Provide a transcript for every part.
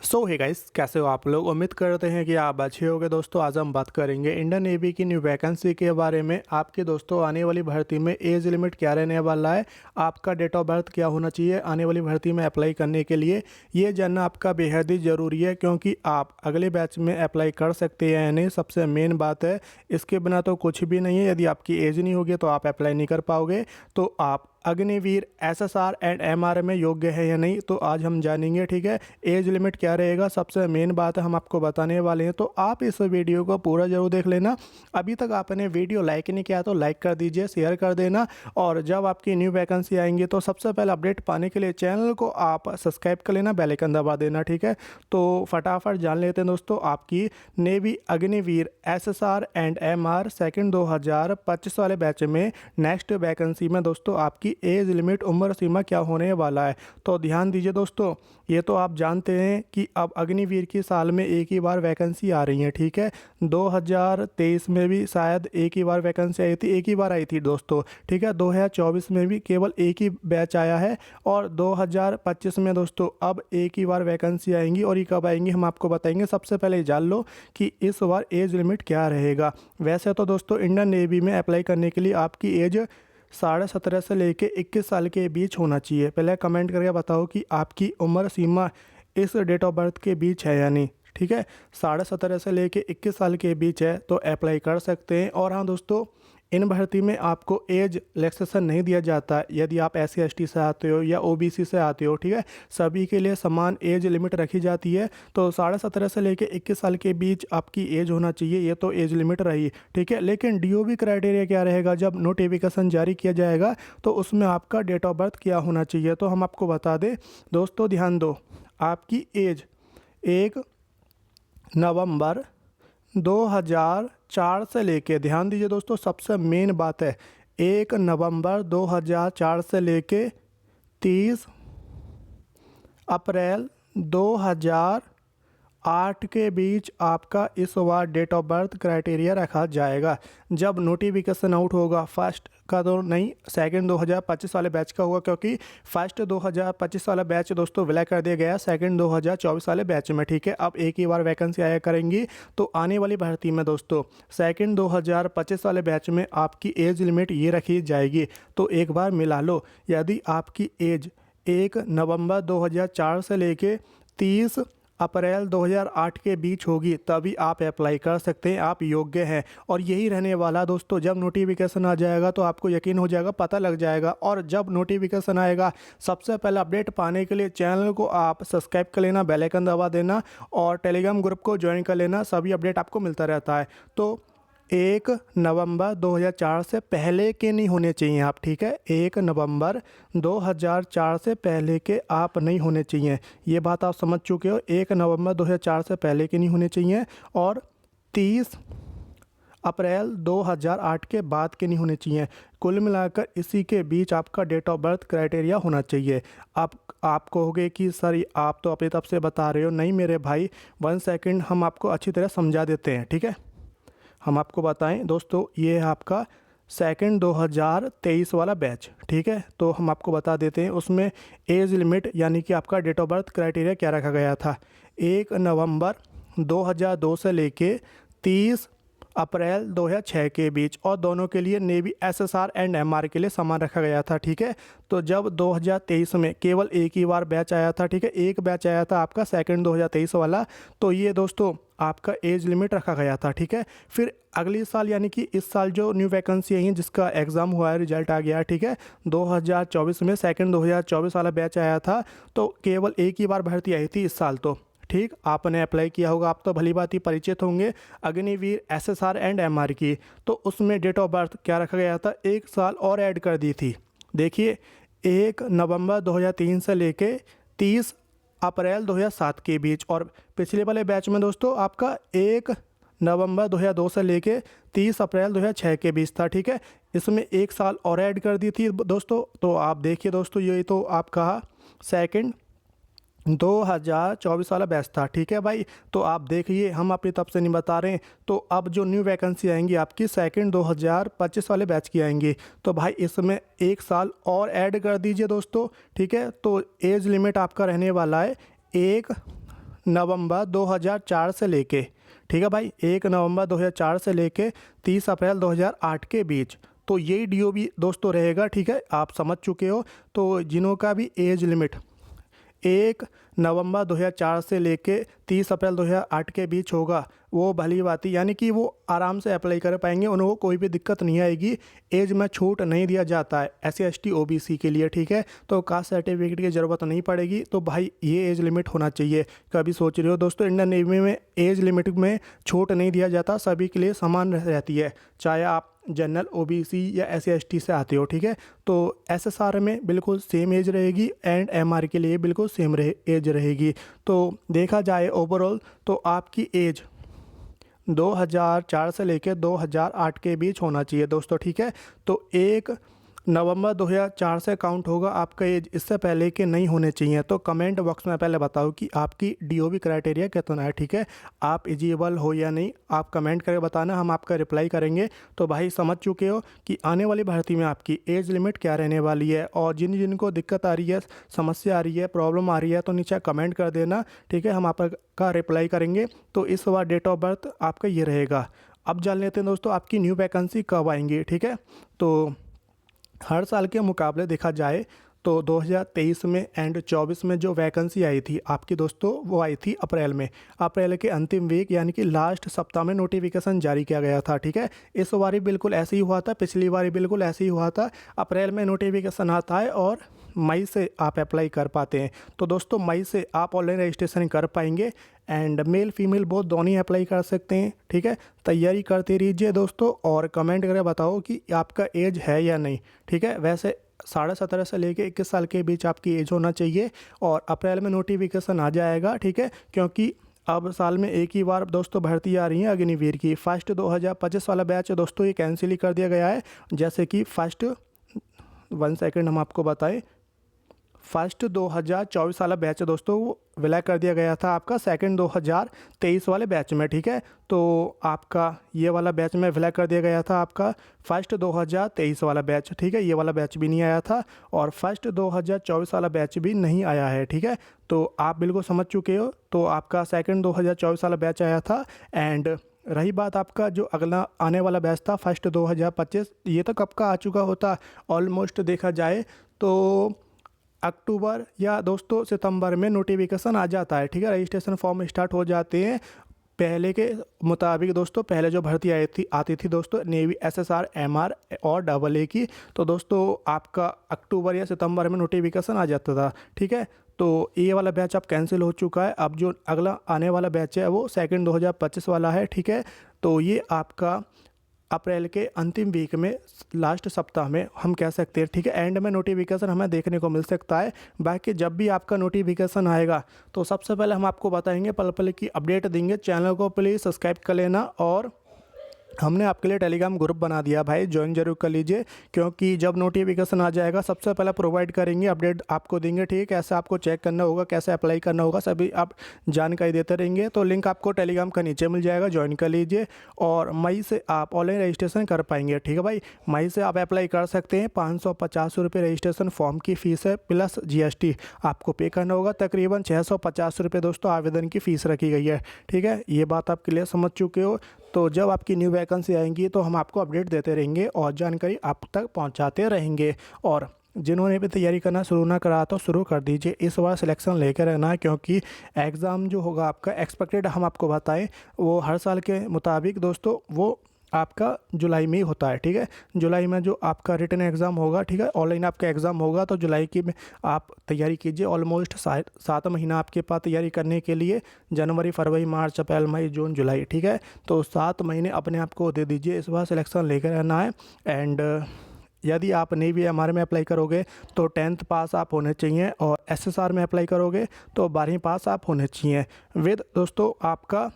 सो hey guys, कैसे हो आप लोग। उम्मीद करते हैं कि आप अच्छे होंगे। दोस्तों आज हम बात करेंगे इंडियन नेवी की न्यू वैकेंसी के बारे में। आपके दोस्तों आने वाली भर्ती में एज लिमिट क्या रहने वाला है, आपका डेट ऑफ बर्थ क्या होना चाहिए आने वाली भर्ती में अप्लाई करने के लिए, ये जानना आपका बेहद ही ज़रूरी है, क्योंकि आप अगले बैच में अप्लाई कर सकते हैं या नहीं, सबसे मेन बात है। इसके बिना तो कुछ भी नहीं है। यदि आपकी एज नहीं होगी तो आप अप्लाई नहीं कर पाओगे। तो आप अग्निवीर एसएसआर एंड एमआर में योग्य है या नहीं, तो आज हम जानेंगे। ठीक है, एज लिमिट क्या रहेगा, सबसे मेन बात है हम आपको बताने वाले हैं। तो आप इस वीडियो को पूरा जरूर देख लेना। अभी तक आपने वीडियो लाइक नहीं किया तो लाइक कर दीजिए, शेयर कर देना। और जब आपकी न्यू वैकेंसी आएंगी तो सबसे पहले अपडेट पाने के लिए चैनल को आप सब्सक्राइब कर लेना, बेल आइकन दबा देना। ठीक है, तो फटाफट जान लेते हैं दोस्तों आपकी navy Agniveer SSR and MR second 2025 वाले बैच में नेक्स्ट वैकेंसी में दोस्तों आपकी एज लिमिट उम्र सीमा क्या होने वाला है। तो ध्यान दीजिए दोस्तों, ये तो आप जानते हैं कि अब अग्निवीर की साल में एक ही बार वैकेंसी आ रही है। ठीक है, 2023 में भी शायद एक ही बार वैकेंसी आई थी, एक ही बार आई थी दोस्तों। ठीक है, 2024 में भी केवल एक ही बैच आया है, और 2025 में दोस्तों अब एक ही बार वैकेंसी आएंगी। और ये कब आएंगी हम आपको बताएंगे। सबसे पहले जान लो कि इस बार एज लिमिट क्या रहेगा। वैसे तो दोस्तों इंडियन नेवी में अप्लाई करने के लिए आपकी एज 17.5 से लेके 21 साल के बीच होना चाहिए। पहले कमेंट करके बताओ कि आपकी उम्र सीमा इस डेट ऑफ बर्थ के बीच है या नहीं। ठीक है, 17.5 से लेके 21 साल के बीच है तो अप्लाई कर सकते हैं। और हाँ दोस्तों, इन भर्ती में आपको एज रिलैक्सेशन नहीं दिया जाता। यदि आप SC/ST से आते हो या OBC से आते हो, ठीक है, सभी के लिए समान एज लिमिट रखी जाती है। तो 17.5 से लेकर 21 साल के बीच आपकी एज होना चाहिए, ये तो एज लिमिट रही। ठीक है, लेकिन DOB क्राइटेरिया क्या रहेगा, जब नोटिफिकेशन जारी किया जाएगा तो उसमें आपका डेट ऑफ बर्थ क्या होना चाहिए। तो हम आपको बता दें दोस्तों, ध्यान दो, आपकी एज 1 नवंबर 2004 से लेके, ध्यान दीजिए दोस्तों, सबसे मेन बात है, 1 नवंबर 2004 से लेके 30 अप्रैल 2008 के बीच आपका इस बार डेट ऑफ बर्थ क्राइटेरिया रखा जाएगा। जब नोटिफिकेशन आउट होगा, फर्स्ट का तो नहीं, सेकंड 2025 वाले बैच का होगा, क्योंकि फर्स्ट 2025 वाला बैच दोस्तों विलय कर दिया गया सेकंड 2024 वाले बैच में। ठीक है, अब एक ही बार वैकेंसी आया करेंगी। तो आने वाली भर्ती में दोस्तों सेकंड 2025 वाले बैच में आपकी एज लिमिट ये रखी जाएगी। तो एक बार मिला लो, यदि आपकी एज 1 नवंबर 2004 से लेके 30 अप्रैल 2008 के बीच होगी, तभी आप अप्लाई कर सकते हैं, आप योग्य हैं। और यही रहने वाला दोस्तों, जब नोटिफिकेशन आ जाएगा तो आपको यकीन हो जाएगा, पता लग जाएगा। और जब नोटिफिकेशन आएगा, सबसे पहले अपडेट पाने के लिए चैनल को आप सब्सक्राइब कर लेना, बेल आइकन दबा देना, और टेलीग्राम ग्रुप को ज्वाइन कर लेना, सभी अपडेट आपको मिलता रहता है। तो 1 नवंबर 2004 से पहले के नहीं होने चाहिए आप। ठीक है, 1 नवंबर 2004 से पहले के आप नहीं होने चाहिए, ये बात आप समझ चुके हो। 1 नवंबर 2004 से पहले के नहीं होने चाहिए, और 30 अप्रैल 2008 के बाद के नहीं होने चाहिए। कुल मिलाकर इसी के बीच आपका डेट ऑफ बर्थ क्राइटेरिया होना चाहिए। आप कहोगे कि सर आप तो अपनी तरफ से बता रहे हो। नहीं मेरे भाई, 1 सेकंड हम आपको अच्छी तरह समझा देते हैं। ठीक है, हम आपको बताएं दोस्तों, ये है आपका सेकंड 2023 वाला बैच। ठीक है, तो हम आपको बता देते हैं उसमें एज लिमिट यानी कि आपका डेट ऑफ बर्थ क्राइटेरिया क्या रखा गया था। 1 नवंबर 2002 से लेके 30 अप्रैल 2006 के बीच, और दोनों के लिए नेवी SSR एंड MR के लिए समान रखा गया था। ठीक है, तो जब 2023 में केवल एक ही बार बैच आया था, ठीक है, एक बैच आया था आपका सेकंड 2023 वाला, तो ये दोस्तों आपका एज लिमिट रखा गया था। ठीक है, फिर अगले साल यानी कि इस साल जो न्यू वैकेंसी आई है, जिसका एग्ज़ाम हुआ है, रिजल्ट आ गया। ठीक है, 2024 में सेकंड 2024 वाला बैच आया था, तो केवल एक ही बार भर्ती आई थी इस साल। तो ठीक, आपने अप्लाई किया होगा, आप तो भली बात ही परिचित होंगे अग्निवीर SSR एंड MR की। तो उसमें डेट ऑफ बर्थ क्या रखा गया था, 1 साल और ऐड कर दी थी। देखिए, 1 नवंबर 2003 से लेके 30 अप्रैल 2007 के बीच। और पिछले वाले बैच में दोस्तों आपका 1 नवंबर 2002 से लेके 30 अप्रैल 2006 के बीच था। ठीक है, इसमें 1 साल और ऐड कर दी थी दोस्तों। तो आप देखिए दोस्तों, ये तो आपका सेकंड 2024 वाला बैच था। ठीक है भाई, तो आप देखिए, हम अपनी तरफ से नहीं बता रहे हैं। तो अब जो न्यू वैकेंसी आएंगी आपकी सेकंड 2025 वाले बैच की आएंगी, तो भाई इसमें 1 साल और ऐड कर दीजिए दोस्तों। ठीक है, तो एज लिमिट आपका रहने वाला है 1 नवंबर 2004 से लेके, ठीक है भाई, 1 नवंबर 2004 से लेके 30 अप्रैल 2008 के बीच, तो यही डीओबी दोस्तों रहेगा, ठीक है, आप समझ चुके हो। तो जिन्हों का भी एज लिमिट 1 नवंबर 2004 से लेके 30 अप्रैल 2008 के बीच होगा, वो भली बात, यानी कि वो आराम से अप्लाई कर पाएंगे, उनको कोई भी दिक्कत नहीं आएगी। एज में छूट नहीं दिया जाता है SC ST OBC के लिए, ठीक है। तो कास्ट सर्टिफिकेट की ज़रूरत नहीं पड़ेगी। तो भाई ये एज लिमिट होना चाहिए। कभी सोच रहे हो दोस्तों, इंडियन नेवी में एज लिमिट में छूट नहीं दिया जाता, सभी के लिए समान रहती है, चाहे आप जनरल OBC या SC ST से आते हो, ठीक है। तो SSR में बिल्कुल सेम एज रहेगी एंड MR के लिए बिल्कुल सेम एज रहेगी। तो देखा जाए ओवरऑल तो आपकी एज 2004 से लेकर 2008 के बीच होना चाहिए दोस्तों, ठीक है। तो 1 नवंबर 2004 से काउंट होगा आपका एज, इससे पहले के नहीं होने चाहिए। तो कमेंट बॉक्स में पहले बताओ कि आपकी DOB क्राइटेरिया कितना है, ठीक है, आप एलिजिबल हो या नहीं, आप कमेंट करके बताना, हम आपका रिप्लाई करेंगे। तो भाई समझ चुके हो कि आने वाली भर्ती में आपकी एज लिमिट क्या रहने वाली है, और जिनको दिक्कत आ रही है, समस्या आ रही है, प्रॉब्लम आ रही है, तो नीचे कमेंट कर देना, ठीक है, हम आपका रिप्लाई करेंगे। तो इस बार डेट ऑफ बर्थ आपका ये रहेगा। अब जान लेते हैं दोस्तों आपकी न्यू वैकेंसी कब आएंगी, ठीक है। तो हर साल के मुकाबले देखा जाए तो 2023 में एंड 24 में जो वैकेंसी आई थी आपकी दोस्तों, वो आई थी अप्रैल में। अप्रैल के अंतिम वीक यानी कि लास्ट सप्ताह में नोटिफिकेशन जारी किया गया था, ठीक है। इस बार बिल्कुल ऐसे ही हुआ था, पिछली बार बिल्कुल ऐसे ही हुआ था। अप्रैल में नोटिफिकेशन आता है और मई से आप अप्लाई कर पाते हैं। तो दोस्तों मई से आप ऑनलाइन रजिस्ट्रेशन कर पाएंगे एंड मेल फीमेल बोथ दोनों ही अप्लाई कर सकते हैं, ठीक है। तैयारी करते रहिए दोस्तों, और कमेंट करके बताओ कि आपका एज है या नहीं, ठीक है। वैसे 17.5 से लेकर 21 साल के बीच आपकी एज होना चाहिए, और अप्रैल में नोटिफिकेशन आ जाएगा, ठीक है, क्योंकि अब साल में एक ही बार दोस्तों भर्ती आ रही है अग्निवीर की। फर्स्ट 2025 वाला बैच दोस्तों ये कैंसिल ही कर दिया गया है, जैसे कि फर्स्ट 1 सेकेंड हम आपको बताएं, फर्स्ट 2024 वाला बैच दोस्तों वो विलय कर दिया गया था आपका सेकंड 2023 वाले बैच में, ठीक है। तो आपका ये वाला बैच में विलय कर दिया गया था आपका फर्स्ट 2023 वाला बैच, ठीक है, ये वाला बैच भी नहीं आया था, और फर्स्ट 2024 वाला बैच भी नहीं आया है, ठीक है। तो आप बिल्कुल समझ चुके हो। तो आपका सेकंड 2024 वाला बैच आया था, एंड रही बात आपका जो अगला आने वाला बैच था फर्स्ट 2025, ये तो कब का आ चुका होता, ऑलमोस्ट देखा जाए तो अक्टूबर या दोस्तों सितंबर में नोटिफिकेशन आ जाता है, ठीक है। रजिस्ट्रेशन फॉर्म स्टार्ट हो जाते हैं पहले के मुताबिक दोस्तों। पहले जो भर्ती आती थी दोस्तों नेवी SSR MR और AA की, तो दोस्तों आपका अक्टूबर या सितंबर में नोटिफिकेशन आ जाता था, ठीक है। तो ये वाला बैच अब कैंसिल हो चुका है। अब जो अगला आने वाला बैच है वो सेकंड 2025 वाला है, ठीक है। तो ये आपका अप्रैल के अंतिम वीक में लास्ट सप्ताह में हम कह सकते हैं, ठीक है, एंड में नोटिफिकेशन हमें देखने को मिल सकता है। बाकी जब भी आपका नोटिफिकेशन आएगा तो सबसे पहले हम आपको बताएंगे, पल पल की अपडेट देंगे। चैनल को प्लीज़ सब्सक्राइब कर लेना, और हमने आपके लिए टेलीग्राम ग्रुप बना दिया भाई, ज्वाइन जरूर कर लीजिए, क्योंकि जब नोटिफिकेशन आ जाएगा सबसे पहले प्रोवाइड करेंगे, अपडेट आपको देंगे, ठीक है। कैसे आपको चेक करना होगा, कैसे अप्लाई करना होगा, सभी आप जानकारी देते रहेंगे। तो लिंक आपको टेलीग्राम का नीचे मिल जाएगा, ज्वाइन कर लीजिए, और मई से आप ऑनलाइन रजिस्ट्रेशन कर पाएंगे, ठीक है भाई। मई से आप अप्लाई कर सकते हैं। 550 रुपये रजिस्ट्रेशन फॉर्म की फ़ीस है, प्लस GST आपको पे करना होगा। तकरीबन 650 रुपये दोस्तों आवेदन की फ़ीस रखी गई है, ठीक है। ये बात आप क्लियर समझ चुके हो। तो जब आपकी न्यू वैकेंसी आएंगी तो हम आपको अपडेट देते रहेंगे और जानकारी आप तक पहुंचाते रहेंगे। और जिन्होंने भी तैयारी करना शुरू ना करा तो शुरू कर दीजिए, इस बार सिलेक्शन लेकर रहना, क्योंकि एग्ज़ाम जो होगा आपका एक्सपेक्टेड हम आपको बताएं वो हर साल के मुताबिक दोस्तों वो आपका जुलाई में ही होता है, ठीक है। जुलाई में जो आपका रिटन एग्ज़ाम होगा, ठीक है, ऑनलाइन आपका एग्ज़ाम होगा, तो जुलाई की में आप तैयारी कीजिए। ऑलमोस्ट 7 महीना आपके पास तैयारी करने के लिए, जनवरी फरवरी मार्च अप्रैल मई जून जुलाई, ठीक है। तो 7 महीने अपने आप को दे दीजिए, इस बार सिलेक्शन लेकर रहना है। एंड यदि आप नेवी MR में अप्लाई करोगे तो 10th पास आप होने चाहिए, और SSR में अप्लाई करोगे तो 12वीं पास आप होने चाहिए। विद दोस्तों आपका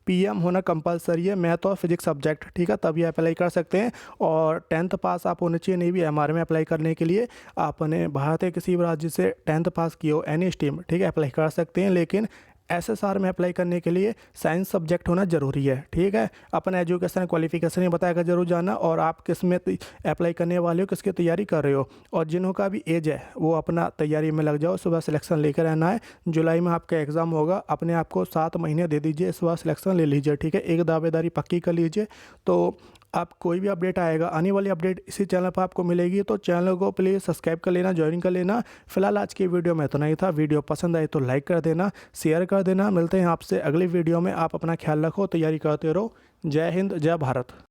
PM होना कंपलसरी है, मैथ और फिजिक्स सब्जेक्ट, ठीक है, तभी अप्लाई कर सकते हैं। और 10th पास आप होने चाहिए नेवी MR में अप्लाई करने के लिए। आपने भारत के किसी भी राज्य से 10th पास किया हो, एनी स्ट्रीम, ठीक है, अप्लाई कर सकते हैं, लेकिन एसएसआर में अप्लाई करने के लिए साइंस सब्जेक्ट होना ज़रूरी है। ठीक है, अपना एजुकेशन क्वालिफिकेशन ही बताएगा जरूर जाना, और आप किस में अप्लाई करने वाले हो, किसकी तैयारी कर रहे हो। और जिन्हों का भी एज है वो अपना तैयारी में लग जाओ, सुबह सिलेक्शन लेकर रहना है। जुलाई में आपका एग्ज़ाम होगा, अपने आप को 7 महीने दे दीजिए, इस बार सिलेक्शन ले लीजिए। ठीक है, एक दावेदारी पक्की कर लीजिए, तो आप कोई भी अपडेट आएगा, आने वाली अपडेट इसी चैनल पर आपको मिलेगी। तो चैनल को प्लीज़ सब्सक्राइब कर लेना, ज्वाइन कर लेना। फिलहाल आज की वीडियो में इतना ही था। वीडियो पसंद आई तो लाइक कर देना, शेयर कर देना। मिलते हैं आपसे अगली वीडियो में। आप अपना ख्याल रखो, तैयारी करते रहो। जय हिंद, जय भारत।